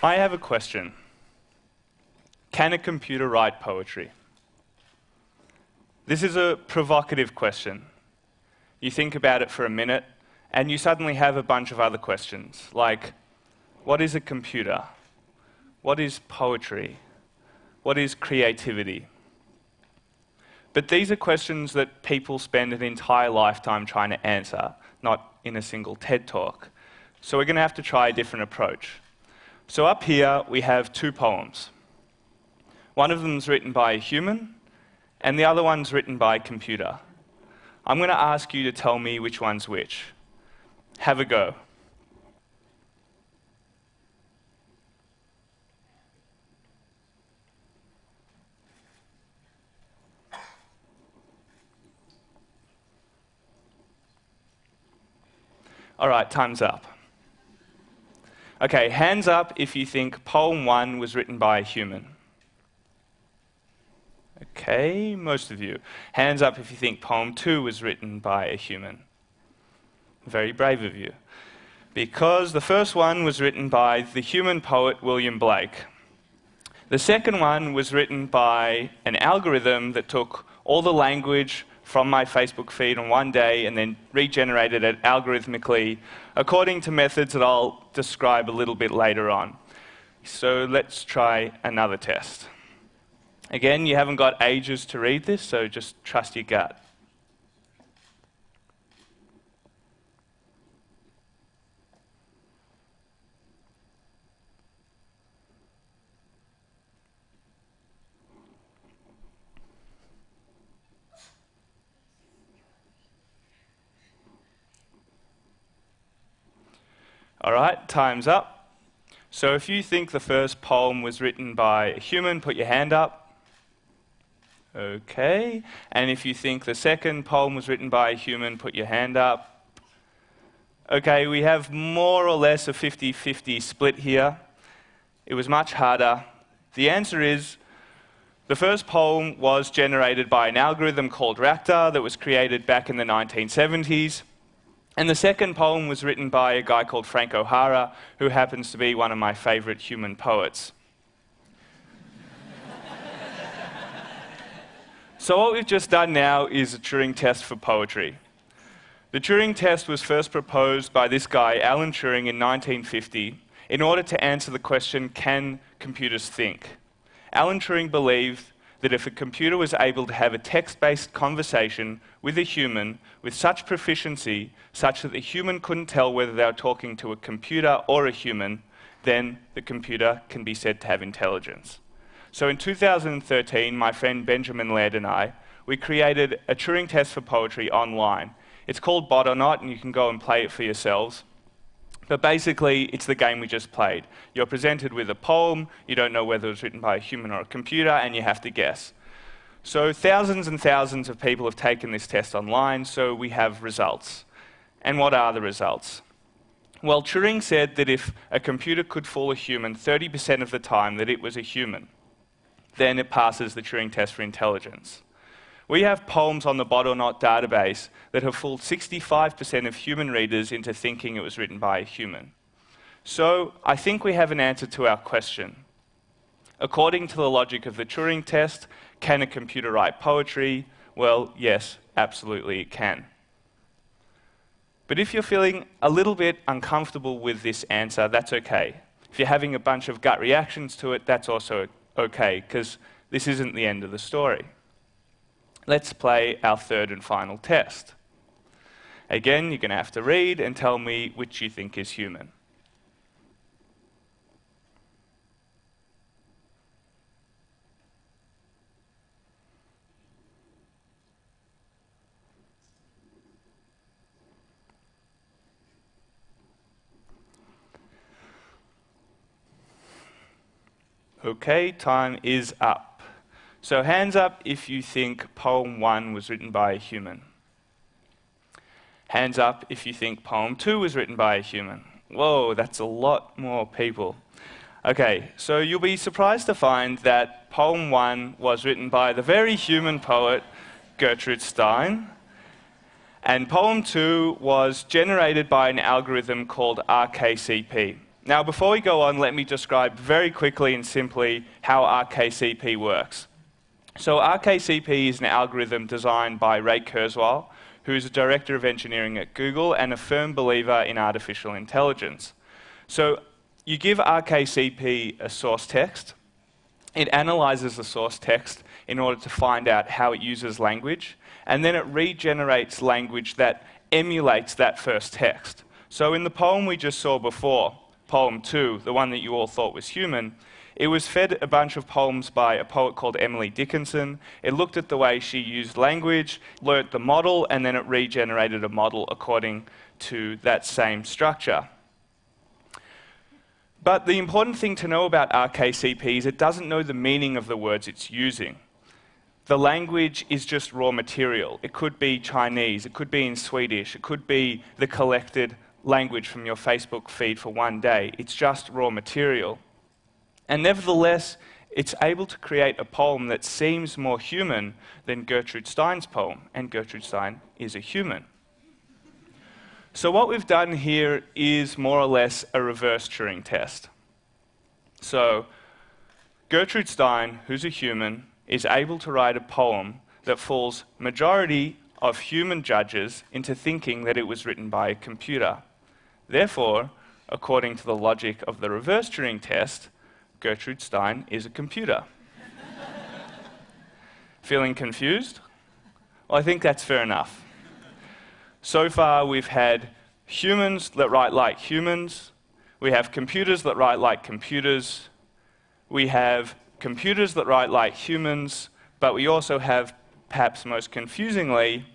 I have a question. Can a computer write poetry? This is a provocative question. You think about it for a minute, and you suddenly have a bunch of other questions, like, what is a computer? What is poetry? What is creativity? But these are questions that people spend an entire lifetime trying to answer, not in a single TED Talk. So we're going to have to try a different approach. So up here, we have two poems. One of them is written by a human, and the other one's written by a computer. I'm going to ask you to tell me which one's which. Have a go. All right, time's up. Okay, hands up if you think poem 1 was written by a human. Okay, most of you. Hands up if you think poem 2 was written by a human. Very brave of you. Because the first one was written by the human poet William Blake. The second one was written by an algorithm that took all the language from my Facebook feed on one day and then regenerated it algorithmically according to methods that I'll describe a little bit later on. So let's try another test. Again, you haven't got ages to read this, so just trust your gut. All right, time's up. So if you think the first poem was written by a human, put your hand up. Okay. And if you think the second poem was written by a human, put your hand up. Okay, we have more or less a 50-50 split here. It was much harder. The answer is the first poem was generated by an algorithm called Raptor that was created back in the 1970s. And the second poem was written by a guy called Frank O'Hara, who happens to be one of my favorite human poets. So what we've just done now is a Turing test for poetry. The Turing test was first proposed by this guy, Alan Turing, in 1950, in order to answer the question, can computers think? Alan Turing believed that if a computer was able to have a text-based conversation with a human with such proficiency, such that the human couldn't tell whether they were talking to a computer or a human, then the computer can be said to have intelligence. So in 2013, my friend Benjamin Laird and I, we created a Turing test for poetry online. It's called Bot or Not, and you can go and play it for yourselves. But basically, it's the game we just played. You're presented with a poem, you don't know whether it was written by a human or a computer, and you have to guess. So thousands and thousands of people have taken this test online, so we have results. And what are the results? Well, Turing said that if a computer could fool a human 30% of the time that it was a human, then it passes the Turing test for intelligence. We have poems on the Bot or Not database that have fooled 65% of human readers into thinking it was written by a human. So I think we have an answer to our question. According to the logic of the Turing test, can a computer write poetry? Well, yes, absolutely it can. But if you're feeling a little bit uncomfortable with this answer, that's okay. If you're having a bunch of gut reactions to it, that's also okay, because this isn't the end of the story. Let's play our third and final test. Again, you're going to have to read and tell me which you think is human. Okay, time is up. So hands up if you think poem 1 was written by a human. Hands up if you think poem 2 was written by a human. Whoa, that's a lot more people. Okay, so you'll be surprised to find that poem 1 was written by the very human poet Gertrude Stein, and poem 2 was generated by an algorithm called RKCP. Now, before we go on, let me describe very quickly and simply how RKCP works. So RKCP is an algorithm designed by Ray Kurzweil, who is a director of engineering at Google and a firm believer in artificial intelligence. So you give RKCP a source text. It analyzes the source text in order to find out how it uses language, and then it regenerates language that emulates that first text. So in the poem we just saw before, poem 2, the one that you all thought was human, it was fed a bunch of poems by a poet called Emily Dickinson. It looked at the way she used language, learnt the model, and then it regenerated a model according to that same structure. But the important thing to know about RKCP is it doesn't know the meaning of the words it's using. The language is just raw material. It could be Chinese, it could be in Swedish, it could be the collected language from your Facebook feed for one day. It's just raw material. And nevertheless, it's able to create a poem that seems more human than Gertrude Stein's poem, and Gertrude Stein is a human. So what we've done here is more or less a reverse Turing test. So Gertrude Stein, who's a human, is able to write a poem that fools majority of human judges into thinking that it was written by a computer. Therefore, according to the logic of the reverse Turing test, Gertrude Stein is a computer. Feeling confused? Well, I think that's fair enough. So far, we've had humans that write like humans. We have computers that write like computers. We have computers that write like humans, but we also have, perhaps most confusingly,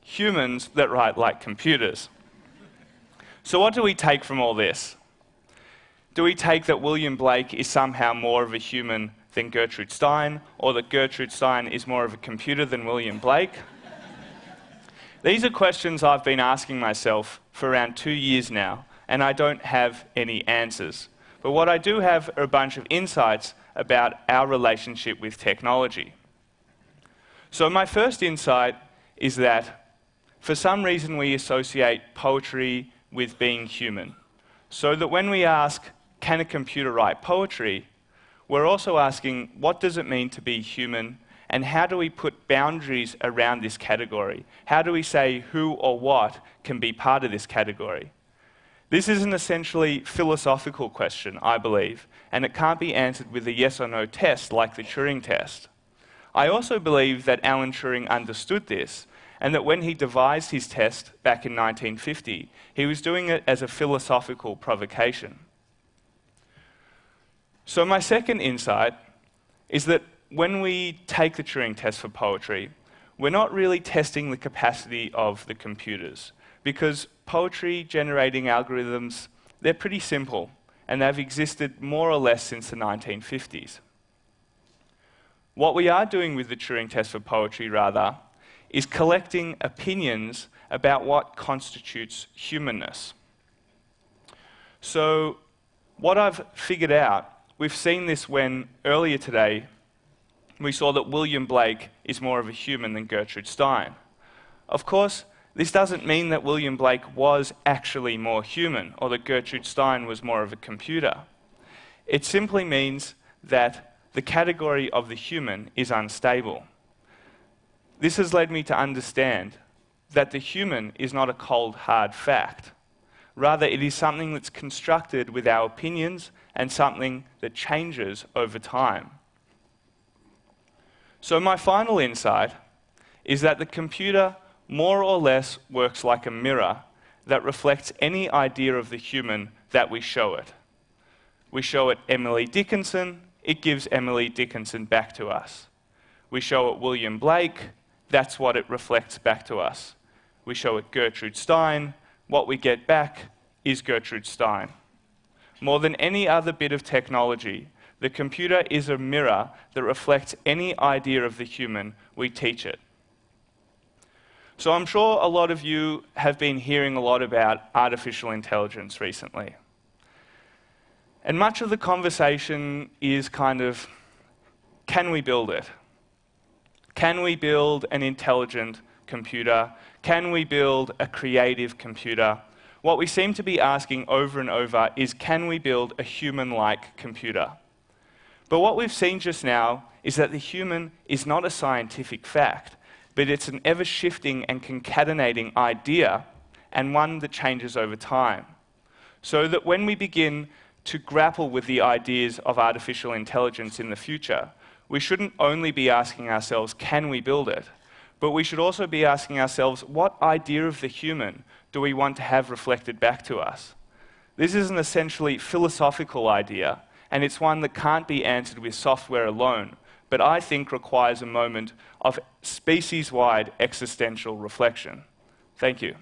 humans that write like computers. So what do we take from all this? Do we take that William Blake is somehow more of a human than Gertrude Stein, or that Gertrude Stein is more of a computer than William Blake? These are questions I've been asking myself for around 2 years now, and I don't have any answers. But what I do have are a bunch of insights about our relationship with technology. So my first insight is that for some reason we associate poetry with being human. So that when we ask, can a computer write poetry, we're also asking, what does it mean to be human, and how do we put boundaries around this category? How do we say who or what can be part of this category? This is an essentially philosophical question, I believe, and it can't be answered with a yes or no test like the Turing test. I also believe that Alan Turing understood this, and that when he devised his test back in 1950, he was doing it as a philosophical provocation. So my second insight is that when we take the Turing test for poetry, we're not really testing the capacity of the computers, because poetry generating algorithms, they're pretty simple, and they've existed more or less since the 1950s. What we are doing with the Turing test for poetry, rather, is collecting opinions about what constitutes humanness. So what I've figured out, we've seen this when earlier today we saw that William Blake is more of a human than Gertrude Stein. Of course, this doesn't mean that William Blake was actually more human or that Gertrude Stein was more of a computer. It simply means that the category of the human is unstable. This has led me to understand that the human is not a cold, hard fact. Rather, it is something that's constructed with our opinions and something that changes over time. So my final insight is that the computer more or less works like a mirror that reflects any idea of the human that we show it. We show it Emily Dickinson, it gives Emily Dickinson back to us. We show it William Blake, that's what it reflects back to us. We show it Gertrude Stein, what we get back is Gertrude Stein. More than any other bit of technology, the computer is a mirror that reflects any idea of the human we teach it. So I'm sure a lot of you have been hearing a lot about artificial intelligence recently. And much of the conversation is kind of, can we build it? Can we build an intelligent computer? Can we build a creative computer? what we seem to be asking over and over is, can we build a human-like computer? But what we've seen just now is that the human is not a scientific fact, but it's an ever-shifting and concatenating idea, and one that changes over time. So that when we begin to grapple with the ideas of artificial intelligence in the future, we shouldn't only be asking ourselves, can we build it? But we should also be asking ourselves, what idea of the human do we want to have reflected back to us? This is an essentially philosophical idea, and it's one that can't be answered with software alone, but I think requires a moment of species-wide existential reflection. Thank you.